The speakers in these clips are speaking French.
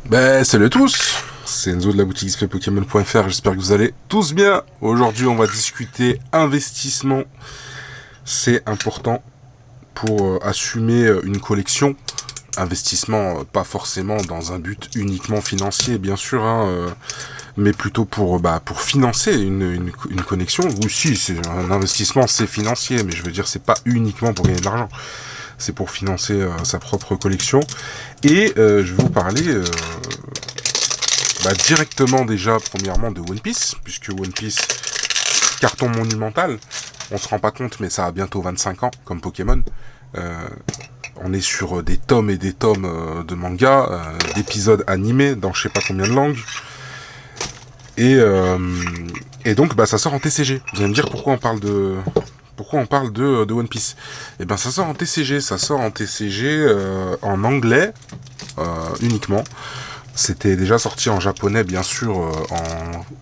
Salut à tous, c'est Enzo de la boutique xppokémon.fr, j'espère que vous allez tous bien. Aujourd'hui on va discuter investissement, c'est important pour assumer une collection. Investissement pas forcément dans un but uniquement financier bien sûr, mais plutôt pour financer une connexion. Ou si, c'est un investissement, c'est financier, mais je veux dire c'est pas uniquement pour gagner de l'argent. C'est pour financer sa propre collection. Et je vais vous parler directement déjà, premièrement, de One Piece, puisque One Piece, carton monumental, on se rend pas compte, mais ça a bientôt 25 ans, comme Pokémon. Euh, on est sur des tomes et des tomes de manga, d'épisodes animés dans je sais pas combien de langues. Et, euh, et donc, ça sort en TCG. Vous allez me dire pourquoi on parle de One Piece. Eh ben, ça sort en TCG, en anglais uniquement. C'était déjà sorti en japonais, bien sûr,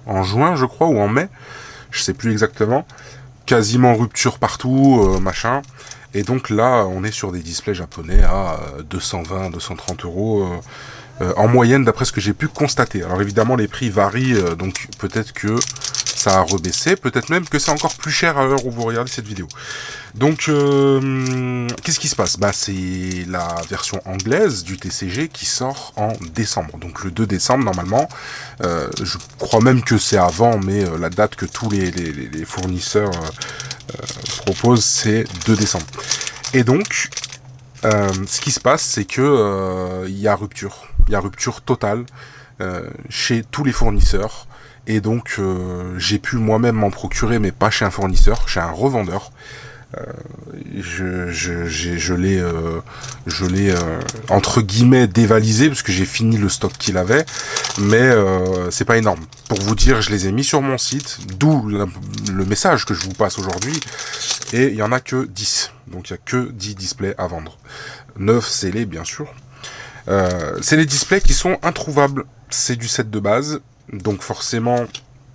en juin, je crois, ou en mai. Je sais plus exactement. Quasiment rupture partout, machin. Et donc là, on est sur des displays japonais à 220, 230 euros en moyenne, d'après ce que j'ai pu constater. Alors évidemment, les prix varient, donc peut-être que ça a rebaissé, peut-être même que c'est encore plus cher à l'heure où vous regardez cette vidéo. Donc, qu'est-ce qui se passe ? C'est la version anglaise du TCG qui sort en décembre. Donc le 2 décembre, normalement. Je crois même que c'est avant, mais la date que tous les fournisseurs proposent, c'est 2 décembre. Et donc, ce qui se passe, c'est que il y a rupture. Il y a rupture totale chez tous les fournisseurs. Et donc, j'ai pu moi-même m'en procurer, mais pas chez un fournisseur, chez un revendeur. Je l'ai entre guillemets dévalisé parce que j'ai fini le stock qu'il avait, mais c'est pas énorme. Pour vous dire, je les ai mis sur mon site, d'où le message que je vous passe aujourd'hui. Et il y en a que 10, donc il y a que 10 displays à vendre. 9 scellés bien sûr. C'est les displays qui sont introuvables. C'est du set de base, donc forcément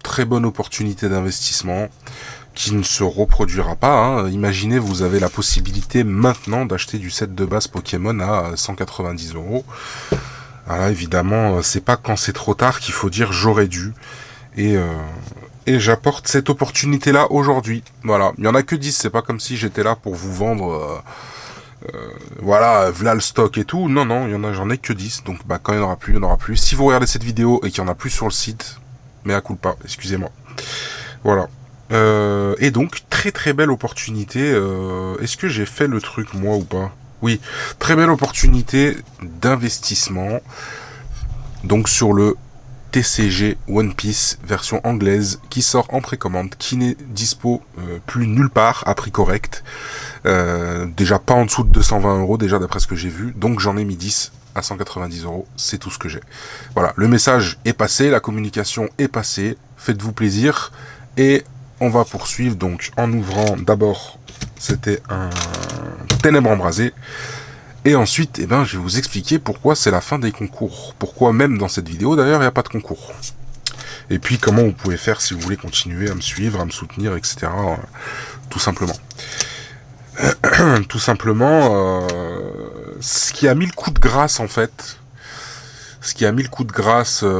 très bonne opportunité d'investissement qui ne se reproduira pas. Imaginez, vous avez la possibilité maintenant d'acheter du set de base Pokémon à 190 euros. Alors évidemment, c'est pas quand c'est trop tard qu'il faut dire j'aurais dû. Et, euh, et j'apporte cette opportunité-là aujourd'hui. Voilà, il y en a que 10, c'est pas comme si j'étais là pour vous vendre... voilà le stock et tout. Non, j'en ai que 10. Donc quand il y en aura plus, il y en aura plus. Si vous regardez cette vidéo et qu'il y en a plus sur le site, mais à culpa, excusez-moi. Voilà. Et donc, très très belle opportunité. Est-ce que j'ai fait le truc moi ou pas ? Oui, très belle opportunité d'investissement. Donc sur le TCG One Piece version anglaise qui sort en précommande, qui n'est dispo plus nulle part à prix correct. Déjà pas en dessous de 220 euros déjà d'après ce que j'ai vu. Donc j'en ai mis 10 à 190 euros. C'est tout ce que j'ai. Voilà, le message est passé, la communication est passée. Faites-vous plaisir et on va poursuivre donc en ouvrant d'abord, c'était un ténèbre embrasé. Et ensuite, je vais vous expliquer pourquoi c'est la fin des concours. Pourquoi même dans cette vidéo d'ailleurs, il n'y a pas de concours. Et puis comment vous pouvez faire si vous voulez continuer à me suivre, à me soutenir, etc. Tout simplement. Tout simplement, ce qui a mis le coup de grâce en fait,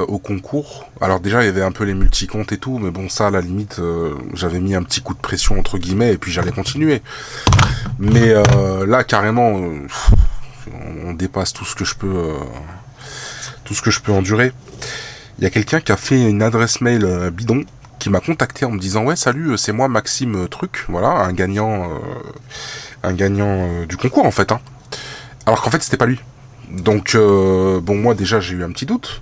au concours. Alors déjà il y avait un peu les multicomptes et tout, mais bon ça à la limite j'avais mis un petit coup de pression entre guillemets et puis j'allais continuer. Mais là carrément on dépasse tout ce que je peux endurer. Il y a quelqu'un qui a fait une adresse mail bidon qui m'a contacté en me disant ouais salut c'est moi Maxime Truc, voilà un gagnant du concours en fait. Alors qu'en fait c'était pas lui. Donc moi déjà j'ai eu un petit doute.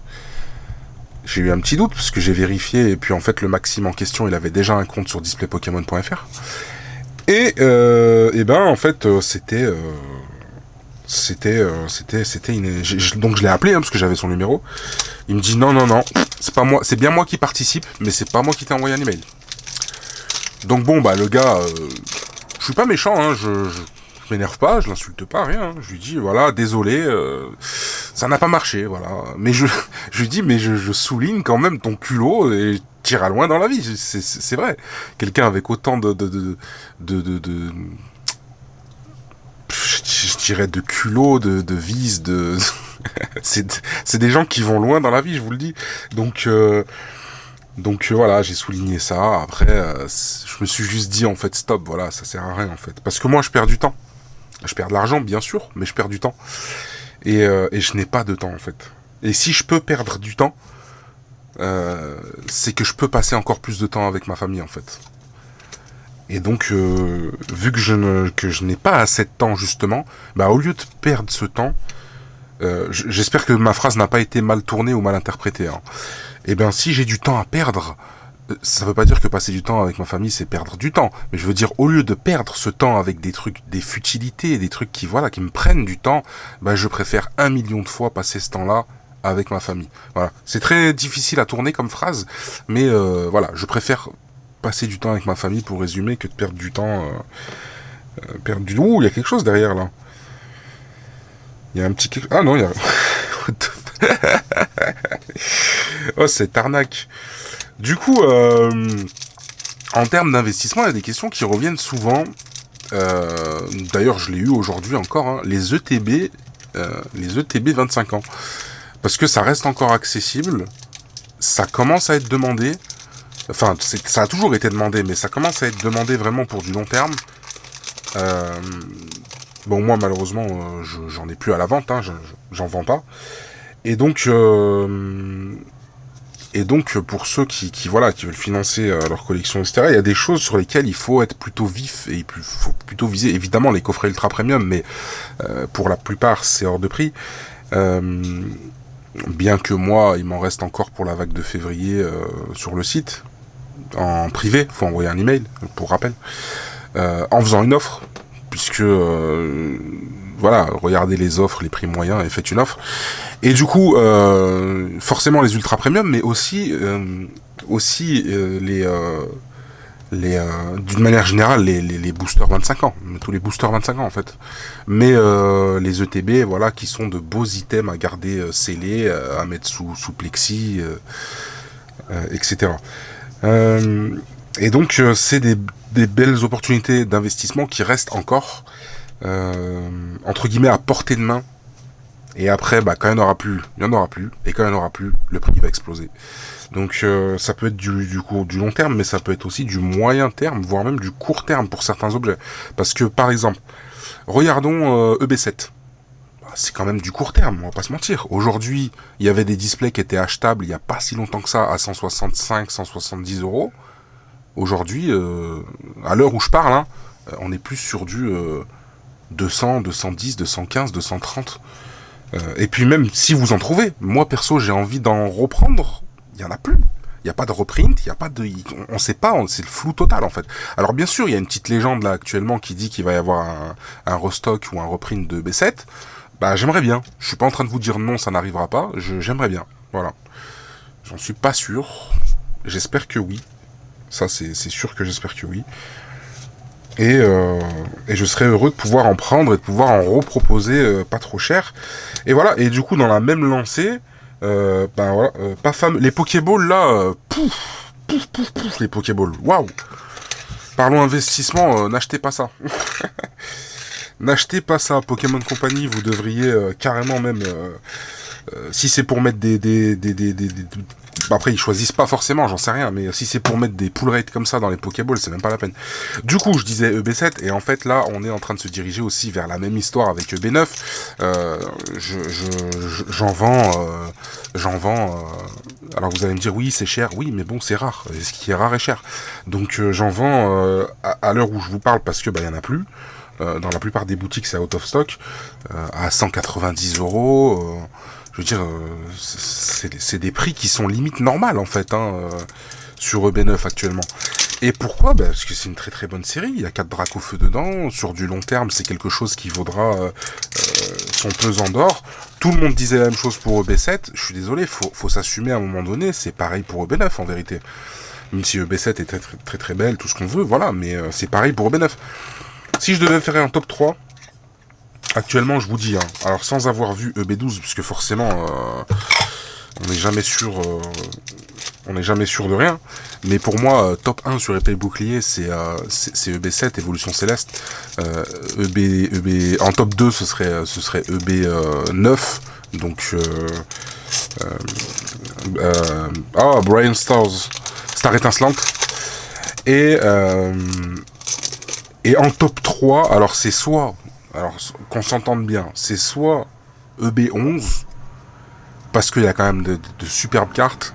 Parce que j'ai vérifié et puis en fait le Maxime en question il avait déjà un compte sur displaypokémon.fr. Et en fait donc je l'ai appelé parce que j'avais son numéro. Il me dit non, c'est pas moi, c'est bien moi qui participe, mais c'est pas moi qui t'ai envoyé un email. Donc le gars, je suis pas méchant, je m'énerve pas, je l'insulte pas, rien. Je lui dis voilà, désolé, ça n'a pas marché, voilà. Mais je lui dis mais je souligne quand même ton culot et t'iras loin dans la vie, c'est vrai. Quelqu'un avec autant je dirais de culot, de vis, C'est des gens qui vont loin dans la vie, je vous le dis. Donc voilà, j'ai souligné ça. Après, je me suis juste dit en fait stop, voilà, ça sert à rien en fait. Parce que moi, je perds du temps. Je perds de l'argent, bien sûr, mais je perds du temps. Et je n'ai pas de temps en fait. Et si je peux perdre du temps, c'est que je peux passer encore plus de temps avec ma famille en fait. Et donc, vu que je n'ai pas assez de temps justement, bah au lieu de perdre ce temps, j'espère que ma phrase n'a pas été mal tournée ou mal interprétée. Hein. Et bien, si j'ai du temps à perdre, ça veut pas dire que passer du temps avec ma famille c'est perdre du temps, mais je veux dire au lieu de perdre ce temps avec des trucs, des futilités, des trucs qui voilà qui me prennent du temps, bah je préfère 1 million de fois passer ce temps-là avec ma famille. Voilà, c'est très difficile à tourner comme phrase, mais voilà, je préfère passer du temps avec ma famille pour résumer que de perdre du temps. Perdre du. Ouh, il y a quelque chose derrière là. Il y a un petit. Ah non, il y a. Oh, c'est arnaque. Du coup, en termes d'investissement, il y a des questions qui reviennent souvent. D'ailleurs, je l'ai eu aujourd'hui encore. Hein, les ETB 25 ans. Parce que ça reste encore accessible. Ça commence à être demandé. Enfin, ça a toujours été demandé, mais ça commence à être demandé vraiment pour du long terme. Bon, moi, malheureusement, j'en ai plus à la vente. Hein, j'en vends pas. Et donc, pour ceux qui veulent financer leur collection, etc., il y a des choses sur lesquelles il faut être plutôt vif et il faut plutôt viser, évidemment, les coffrets ultra premium, mais pour la plupart, c'est hors de prix. Bien que moi, il m'en reste encore pour la vague de février sur le site, en privé, faut envoyer un email, pour rappel, en faisant une offre, puisque voilà, regardez les offres, les prix moyens et faites une offre. Et du coup, forcément les ultra premium, mais aussi d'une manière générale les boosters 25 ans, tous les boosters 25 ans en fait. Mais les ETB, voilà, qui sont de beaux items à garder scellés, à mettre sous plexi, etc. Et donc c'est des belles opportunités d'investissement qui restent encore entre guillemets à portée de main. Et après, bah, quand il n'y en aura plus, il n'y en aura plus. Et quand il n'y en aura plus, le prix va exploser. Donc ça peut être du long terme, mais ça peut être aussi du moyen terme, voire même du court terme pour certains objets. Parce que par exemple, regardons EB7. C'est quand même du court terme, on va pas se mentir. Aujourd'hui, il y avait des displays qui étaient achetables il n'y a pas si longtemps que ça à 165, 170 euros. Aujourd'hui, à l'heure où je parle, hein, on est plus sur du 200, 210, 215, 230. Et puis même si vous en trouvez, moi perso j'ai envie d'en reprendre, il y en a plus. Il n'y a pas de reprint, il y a pas de, on sait pas, c'est le flou total en fait. Alors bien sûr il y a une petite légende là actuellement qui dit qu'il va y avoir un restock ou un reprint de B7. Bah j'aimerais bien. Je suis pas en train de vous dire non, ça n'arrivera pas. J'aimerais bien. Voilà. J'en suis pas sûr. J'espère que oui. Ça c'est sûr que j'espère que oui. Et je serais heureux de pouvoir en prendre et de pouvoir en reproposer pas trop cher. Et voilà, et du coup dans la même lancée, ben voilà, pas fameux. Les Pokéballs là, pouf, les Pokéballs, waouh. Parlons investissement, n'achetez pas ça. N'achetez pas ça, Pokémon Company, vous devriez carrément même, si c'est pour mettre après ils choisissent pas forcément, j'en sais rien, mais si c'est pour mettre des pull rates comme ça dans les Pokéballs, c'est même pas la peine. Du coup, je disais EB7, et en fait là, on est en train de se diriger aussi vers la même histoire avec EB9. J'en vends. Alors vous allez me dire, oui, c'est cher, oui, mais bon, c'est rare. Et ce qui est rare est cher. Donc j'en vends à l'heure où je vous parle parce que bah y en a plus. Dans la plupart des boutiques, c'est out of stock à 190 euros. Je veux dire, c'est des prix qui sont limite normales en fait sur EB9 actuellement. Et pourquoi ? Bah, parce que c'est une très très bonne série. Il y a 4 Drac au feu dedans. Sur du long terme, c'est quelque chose qui vaudra son pesant d'or. Tout le monde disait la même chose pour EB7. Je suis désolé, faut s'assumer à un moment donné. C'est pareil pour EB9 en vérité. Même si EB7 est très très très, très belle, tout ce qu'on veut, voilà. Mais c'est pareil pour EB9. Si je devais faire un top 3, actuellement je vous dis, hein, alors sans avoir vu EB12, parce que forcément on n'est jamais sûr on n'est jamais sûr de rien. Mais pour moi, top 1 sur épée et bouclier, c'est EB7, Évolution Céleste. En top 2, ce serait EB9. Donc, Brian Stars, Star étincelante. Et en top 3, alors c'est soit, alors qu'on s'entende bien, c'est soit EB11, parce qu'il y a quand même de superbes cartes,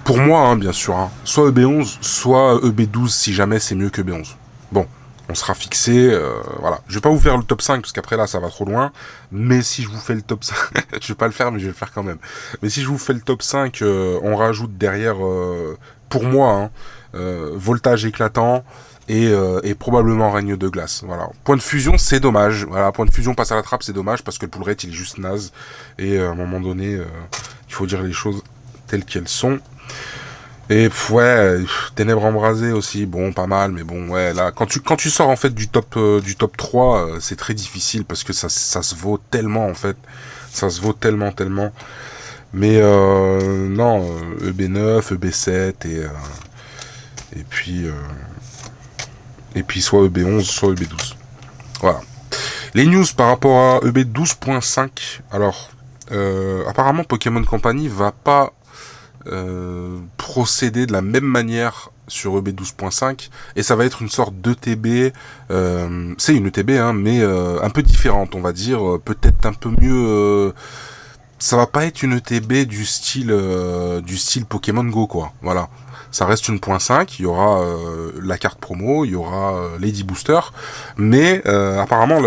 pour moi, hein, bien sûr, hein, soit EB11, soit EB12, si jamais c'est mieux que EB11. Bon, on sera fixé, voilà. Je vais pas vous faire le top 5, parce qu'après là, ça va trop loin, mais si je vous fais le top 5, je vais pas le faire, mais je vais le faire quand même. Mais si je vous fais le top 5, on rajoute derrière, pour moi, hein, voltage éclatant, et probablement règne de glace. Voilà. Point de fusion, c'est dommage. Voilà, point de fusion passe à la trappe, c'est dommage parce que le pull rate il est juste naze. Et à un moment donné, il faut dire les choses telles qu'elles sont. Et ténèbres embrasées aussi, bon, pas mal, mais bon, ouais, là, quand tu sors en fait du top 3, c'est très difficile parce que ça se vaut tellement en fait. Ça se vaut tellement. Mais non, EB9, EB7 et puis soit EB11, soit EB12. Voilà. Les news par rapport à EB12.5. Alors, apparemment Pokémon Company va pas procéder de la même manière sur EB12.5 et ça va être une sorte d'ETB. C'est une ETB, hein, mais un peu différente, on va dire. Peut-être un peu mieux. Ça va pas être une ETB du style Pokémon Go, quoi. Voilà. Ça reste une .5, il y aura la carte promo, il y aura Lady Booster, mais apparemment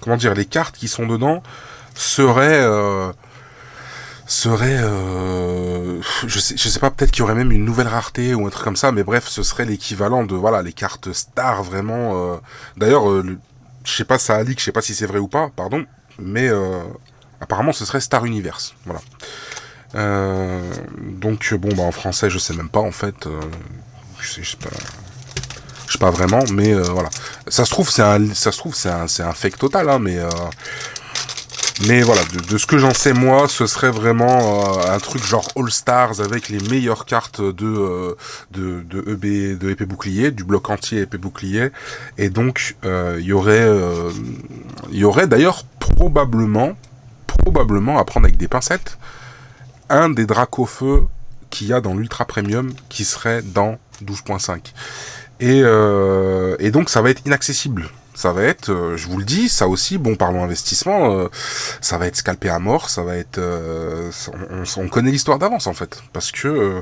comment dire, les cartes qui sont dedans seraient je sais pas, peut-être qu'il y aurait même une nouvelle rareté ou un truc comme ça, mais bref, ce serait l'équivalent de voilà les cartes stars vraiment. D'ailleurs, je sais pas, ça a leak, je sais pas si c'est vrai ou pas, pardon, mais apparemment ce serait Star Universe, voilà. Donc bon bah en français je sais même pas en fait, je sais pas vraiment, mais voilà. Ça se trouve c'est un fake total, hein, mais voilà, de ce que j'en sais moi, ce serait vraiment un truc genre All Stars avec les meilleures cartes de épée bouclier, du bloc entier épée bouclier, et donc il y aurait d'ailleurs probablement à prendre avec des pincettes un des Dracofeu qu'il y a dans l'Ultra Premium qui serait dans 12.5. Et donc ça va être inaccessible. Ça va être, je vous le dis, ça aussi, bon, parlons investissement, ça va être scalpé à mort, ça va être... on connaît l'histoire d'avance, en fait. Parce que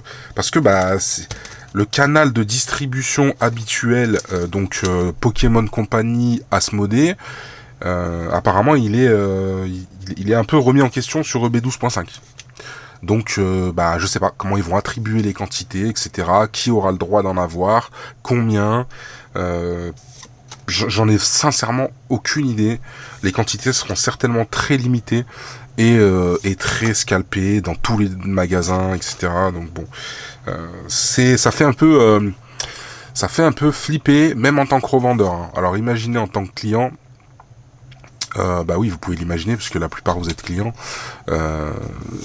bah, c'est le canal de distribution habituel, Pokémon Company, Asmodée, apparemment, il est un peu remis en question sur EB12.5. Donc, je sais pas comment ils vont attribuer les quantités, etc. Qui aura le droit d'en avoir, combien. J'en ai sincèrement aucune idée. Les quantités seront certainement très limitées et très scalpées dans tous les magasins, etc. Donc bon, ça fait un peu flipper, même en tant que revendeur, hein. Alors imaginez en tant que client. Bah oui, vous pouvez l'imaginer, puisque la plupart vous êtes clients.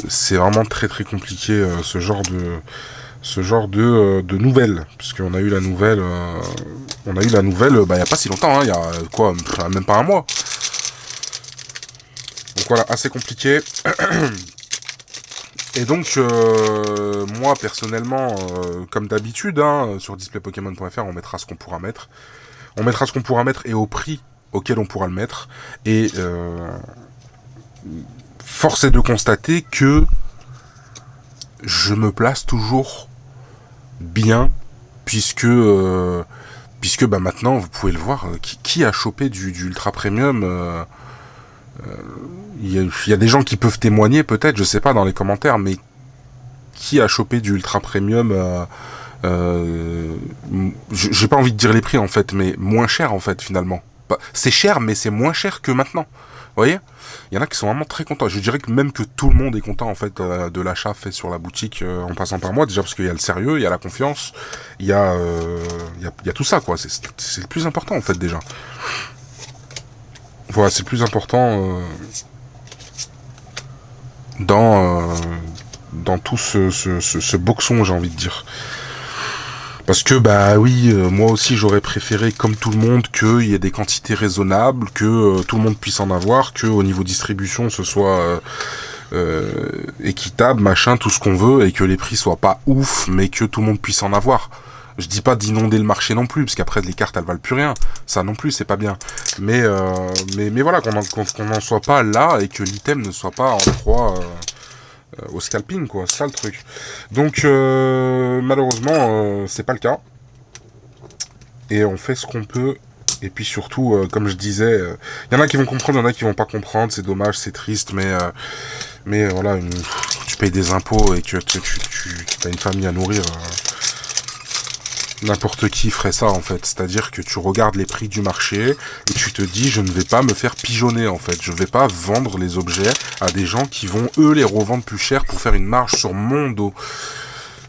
C'est vraiment très très compliqué ce genre de nouvelles, puisqu'on a eu la nouvelle, il y a pas si longtemps, hein, il y a quoi, même pas un mois. Donc voilà, assez compliqué. Et donc moi personnellement, comme d'habitude, hein, sur displaypokémon.fr, on mettra ce qu'on pourra mettre. On mettra ce qu'on pourra mettre et au prix auquel on pourra le mettre, et force est de constater que je me place toujours bien, puisque maintenant vous pouvez le voir, qui a chopé du ultra premium. Il y a des gens qui peuvent témoigner peut-être, je sais pas, dans les commentaires, mais qui a chopé du ultra premium, j'ai pas envie de dire les prix en fait, mais moins cher en fait finalement. C'est cher, mais c'est moins cher que maintenant. Vous voyez, il y en a qui sont vraiment très contents. Je dirais que même que tout le monde est content en fait de l'achat fait sur la boutique en passant par moi. Déjà parce qu'il y a le sérieux, il y a la confiance, il y a tout ça quoi. C'est le plus important en fait déjà. Voilà, c'est le plus important dans dans tout ce boxon, j'ai envie de dire. Parce que bah oui, moi aussi j'aurais préféré, comme tout le monde, qu'il y ait des quantités raisonnables, que tout le monde puisse en avoir, que au niveau distribution ce soit équitable, machin, tout ce qu'on veut, et que les prix soient pas ouf, mais que tout le monde puisse en avoir. Je dis pas d'inonder le marché non plus, parce qu'après les cartes elles valent plus rien, ça non plus c'est pas bien. Mais voilà, qu'on n'en soit pas là et que l'item ne soit pas en proie au scalping, quoi, c'est ça le truc. Donc malheureusement c'est pas le cas, et on fait ce qu'on peut. Et puis surtout, comme je disais, y en a qui vont comprendre, y en a qui vont pas comprendre, c'est dommage, c'est triste, mais voilà, tu payes des impôts et que tu as une famille à nourrir. N'importe qui ferait ça en fait, c'est-à-dire que tu regardes les prix du marché et tu te dis je ne vais pas me faire pigeonner en fait, je vais pas vendre les objets à des gens qui vont eux les revendre plus cher pour faire une marge sur mon dos.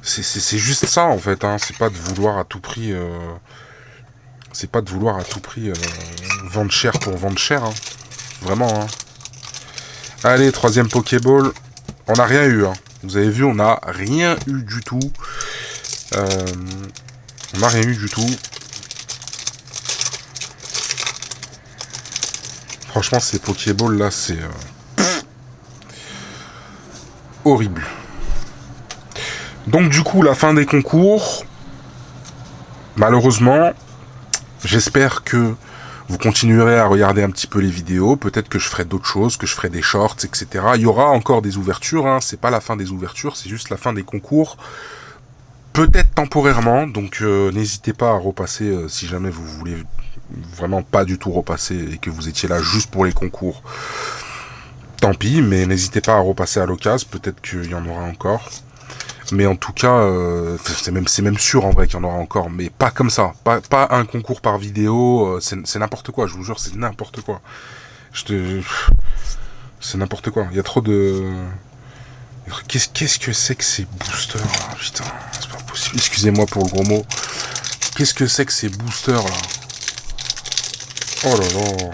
C'est juste ça en fait, hein. C'est pas de vouloir à tout prix, vendre cher pour vendre cher, hein. Vraiment. Hein. Allez, troisième Pokéball, on n'a rien eu. Hein. Vous avez vu, on n'a rien eu du tout. On n'a rien eu du tout. Franchement, ces Pokéballs là, c'est horrible. Donc du coup, la fin des concours. Malheureusement, j'espère que vous continuerez à regarder un petit peu les vidéos. Peut-être que je ferai d'autres choses, que je ferai des shorts, etc. Il y aura encore des ouvertures. Hein. C'est pas la fin des ouvertures, c'est juste la fin des concours. Peut-être temporairement, donc n'hésitez pas à repasser si jamais vous voulez vraiment pas du tout repasser et que vous étiez là juste pour les concours. Tant pis, mais n'hésitez pas à repasser à l'occasion, peut-être qu'il y en aura encore. Mais en tout cas, c'est même sûr en vrai qu'il y en aura encore, mais pas comme ça. Pas un concours par vidéo, c'est n'importe quoi, je vous jure, c'est n'importe quoi. C'est n'importe quoi, il y a trop de... Qu'est-ce que c'est que ces boosters là? Putain, c'est pas possible. Excusez-moi pour le gros mot. Qu'est-ce que c'est que ces boosters là? Oh là là.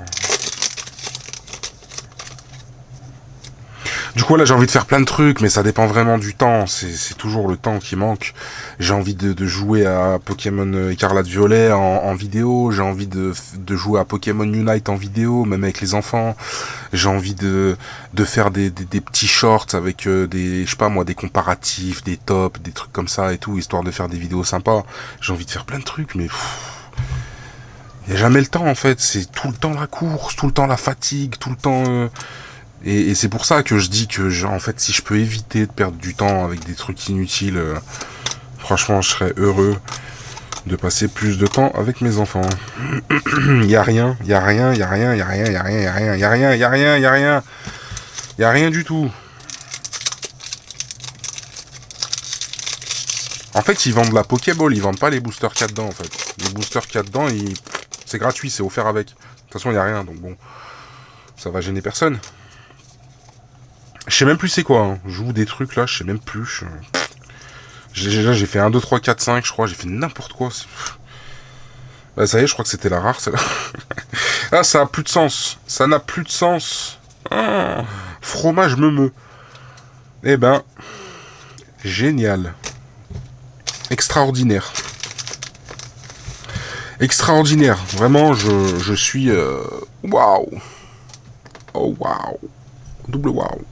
Du coup là j'ai envie de faire plein de trucs, mais ça dépend vraiment du temps. C'est toujours le temps qui manque. J'ai envie de jouer à Pokémon Écarlate Violet en vidéo. J'ai envie de jouer à Pokémon Unite en vidéo, même avec les enfants. J'ai envie de faire des petits shorts avec je sais pas moi, des comparatifs, des tops, des trucs comme ça et tout, histoire de faire des vidéos sympas. J'ai envie de faire plein de trucs, mais il y a jamais le temps en fait. C'est tout le temps la course, tout le temps la fatigue, tout le temps. Et c'est pour ça que je dis que, genre, en fait, si je peux éviter de perdre du temps avec des trucs inutiles, franchement, je serais heureux de passer plus de temps avec mes enfants. Y a rien du tout. En fait, ils vendent la Pokéball, ils vendent pas les boosters qu'il y a dedans, en fait. Les boosters qu'il y a dedans, c'est gratuit, c'est offert avec. De toute façon, y a rien, donc bon, ça va gêner personne. Je sais même plus c'est quoi, hein. Je joue des trucs là, je sais même plus. J'ai fait 1, 2, 3, 4, 5, je crois, j'ai fait n'importe quoi. Bah, ça y est, je crois que c'était la rare, celle-là. Ah, ça a plus de sens. Ça n'a plus de sens. Ah, fromage meumeux. Eh ben, génial. Extraordinaire. Extraordinaire. Vraiment, je suis... Waouh. Oh, waouh. Double waouh.